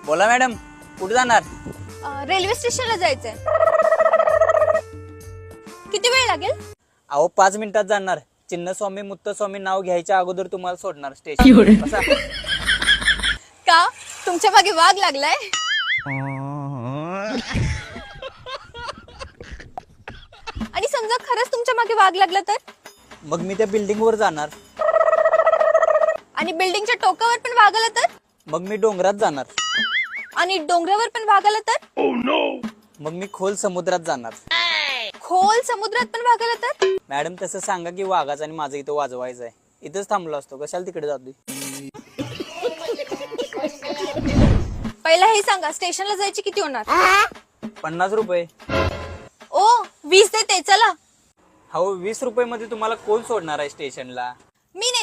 बोला मॅडम, कुठे जाणार? रेल्वे स्टेशनला जायचंय. किती वेळ लागेल? अहो 5 मिनिटात जाणार. चिन्नस्वामी मुत्तस्वामी नाव घ्यायच्या अगोदर तुम्हाला सोडणार स्टेशन. बसा. का तुमच्या मागे वाघ लागलाय? आणि समजा खरंच तुमच्या मागे वाघ लागला तर? मग मी त्या बिल्डिंग वर जाणार. आणि बिल्डिंगच्या टोकावर पण वाघ आला तर? मग मी डोंगरात जाणार. आणि डोंगरावर पण वाघ आला तर? मग मी खोल समुद्रात जाणार. खोल समुद्रात पण वाघ आला तर? मॅडम तसं सांगा की वाघाचं आणि माझं इथं वाजवायचं आहे. इथंच थांबलो असतो, कशाला तिकडे जातोय? पहिला हे सांगा, स्टेशनला जायचे किती होणार? 50 रुपये. ओ 20 देते, चला. हो 20 रुपये मध्ये तुम्हाला कोण सोडणार आहे स्टेशनला? मी नाही